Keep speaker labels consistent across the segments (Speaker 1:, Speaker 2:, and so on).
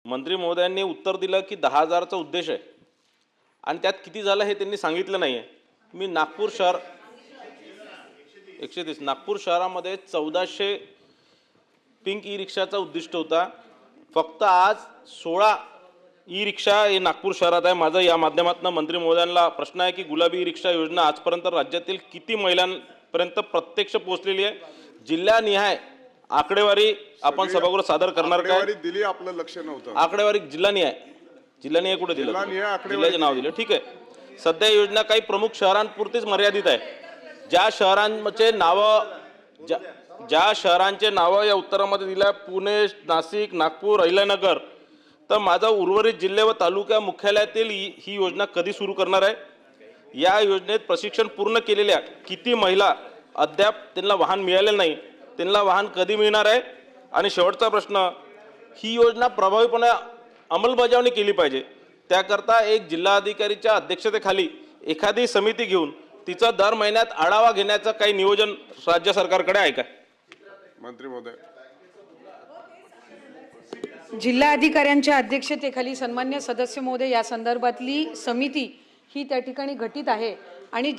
Speaker 1: मंत्री महोदयांनी उत्तर दिलं की 10,000चा उद्देश आहे आणि त्यात किती झालं हे त्यांनी सांगितलं नाही आहे। मी नागपूर शहर 130 नागपूर शहरामध्ये 1400 पिंक ई रिक्षाचा उद्दिष्ट होता। फक्त आज 16 ई रिक्षा हे नागपूर शहरात आहे। माझा या माध्यमातून मंत्री महोदयांना प्रश्न आहे की गुलाबी ई रिक्षा योजना आजपर्यंत राज्यातील किती महिलांपर्यंत प्रत्यक्ष पोहोचलेली आहे? जिल्हानिहाय आकडेवारी आपण सभागृहात सादर करणार का?
Speaker 2: आकडेवारी दिली, आपलं लक्ष नव्हतं।
Speaker 1: आकडेवारी जिल्हानिहाय कुठे दिलं? जिल्ह्याचे नाव दिलं, ठीक आहे। सध्या योजना काही प्रमुख शहरांपुरतीच मर्यादित आहे। ज्या शहरांचे नाव या उत्तरामध्ये दिल्या पुणे, नाशिक, नागपूर, अहिल्यानगर, तर माझा उर्वरित जिल्हे व तालुका मुख्यालयातील ही योजना कधी सुरू करणार आहे? या योजनेत प्रशिक्षण पूर्ण केलेल्या किती महिला अद्याप त्यांना वाहन मिळाले नाही, त्यांना वाहन कधी मिळणार आहे? आणि शेवटचा प्रश्न, ही योजना प्रभावीपणे अंमलबजावणी केली पाहिजे, त्याकरता एक जिल्हाधिकारीच्या अध्यक्षतेखाली एखादी समिती घेऊन तिचा दर महिन्यात आढावा घेण्याचं काही नियोजन राज्य सरकारकडे आहे का?
Speaker 2: मंत्री महोदय,
Speaker 3: जिल्हाधिकाऱ्यांच्या अध्यक्षतेखाली सन्मान्य सदस्य महोदय या संदर्भातली समिती ही त्या ठिकाणी गठीत आहे आणि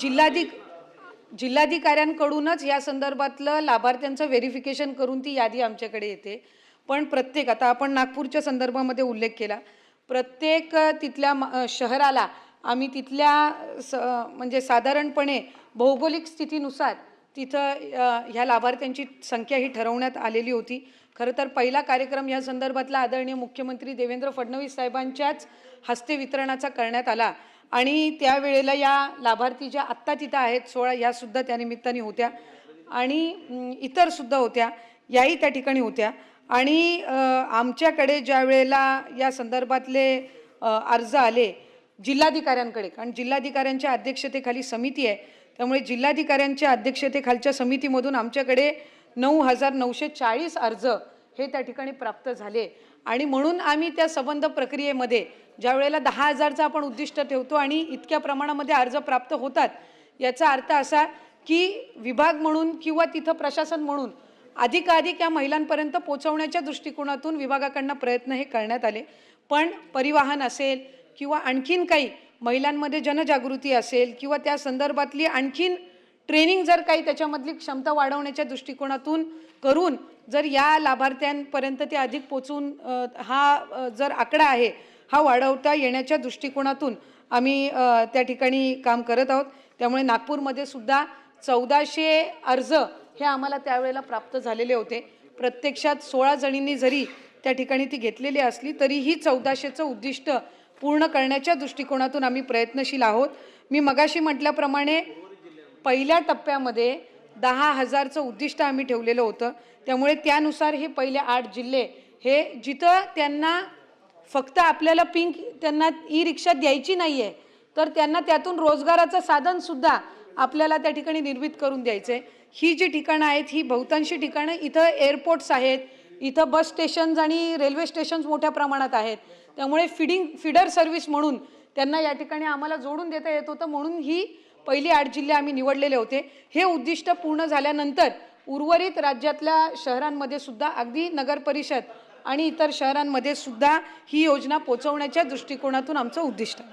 Speaker 3: जिल्हाधिकाऱ्यांकडूनच या संदर्भातलं लाभार्थ्यांचं व्हेरिफिकेशन करून ती यादी आमच्याकडे येते। पण प्रत्येक, आता आपण नागपूरच्या संदर्भामध्ये उल्लेख केला, प्रत्येक तिथल्या शहराला आम्ही तिथल्या म्हणजे साधारणपणे भौगोलिक स्थितीनुसार तिथं ह्या लाभार्थ्यांची संख्या ही ठरवण्यात आलेली होती। खरं तर पहिला कार्यक्रम या संदर्भातला आदरणीय मुख्यमंत्री देवेंद्र फडणवीस साहेबांच्याच हस्ते वितरणाचा करण्यात आला आणि त्यावेळेला या लाभार्थी ज्या आत्ता तिथं आहेत 16 या सुद्धा त्या निमित्ताने होत्या आणि इतर सुद्धा होत्या, याही त्या ठिकाणी होत्या। आणि आमच्याकडे ज्या वेळेला या संदर्भातले अर्ज आले जिल्हाधिकाऱ्यांकडे, कारण जिल्हाधिकाऱ्यांच्या अध्यक्षतेखाली समिती आहे, त्यामुळे जिल्हाधिकाऱ्यांच्या अध्यक्षतेखालच्या समितीमधून आमच्याकडे 9,940 अर्ज हे त्या ठिकाणी प्राप्त झाले आणि म्हणून आम्ही त्या संबंध प्रक्रियेमध्ये ज्या वेळेला 10,000चा आपण उद्दिष्ट ठेवतो आणि इतक्या प्रमाणामध्ये अर्ज प्राप्त होतात, याचा अर्थ असा की विभाग म्हणून किंवा तिथं प्रशासन म्हणून अधिकाधिक या महिलांपर्यंत पोहोचवण्याच्या दृष्टिकोनातून विभागाकडून प्रयत्न हे करण्यात आले। पण परिवहन असेल किंवा आणखीन काही महिलांमध्ये जनजागृती असेल किंवा त्या संदर्भातली आणखीन ट्रेनिंग जर काही त्याच्यामधली क्षमता वाढवण्याच्या दृष्टिकोनातून करून जर या लाभार्थ्यांपर्यंत ते अधिक पोचून हा जर आकडा आहे हा वाढवता येण्याच्या दृष्टिकोनातून आम्ही त्या ठिकाणी काम करत आहोत। त्यामुळे नागपूरमध्ये सुद्धा 1400 अर्ज हे आम्हाला त्यावेळेला प्राप्त झालेले होते। प्रत्यक्षात 16 जणींनी जरी त्या ठिकाणी ती घेतलेली असली तरीही 1400चं उद्दिष्ट पूर्ण करण्याच्या दृष्टिकोनातून आम्ही प्रयत्नशील आहोत। मी मगाशी म्हटल्याप्रमाणे पहिल्या टप्प्यामध्ये 10,000चं उद्दिष्ट आम्ही ठेवलेलं होतं, त्यामुळे त्यानुसार हे पहिले 8 जिल्हे हे जिथं त्यांना फक्त आपल्याला पिंक त्यांना ई रिक्षा द्यायची नाही आहे तर त्यांना त्यातून रोजगाराचं साधनसुद्धा आपल्याला त्या ठिकाणी निर्मित करून द्यायचं आहे। ही जी ठिकाणं आहेत ही बहुतांशी ठिकाणं इथं एअरपोर्ट्स आहेत, इथं बस स्टेशन्स आणि रेल्वे स्टेशन्स मोठ्या प्रमाणात आहेत, त्यामुळे फीडर सर्व्हिस म्हणून त्यांना या ठिकाणी आम्हाला जोडून देता येत होतं, म्हणून ही पहिली 8 जिल्हे आम्ही निवडलेले होते। हे उद्दिष्ट पूर्ण झाल्यानंतर उर्वरित राज्यातल्या शहरांमध्ये सुद्धा अगदी नगर परिषद आणि इतर शहरांमध्ये सुद्धा ही योजना पोहोचवण्याच्या दृष्टिकोनातून आमचं उद्दिष्ट आहे।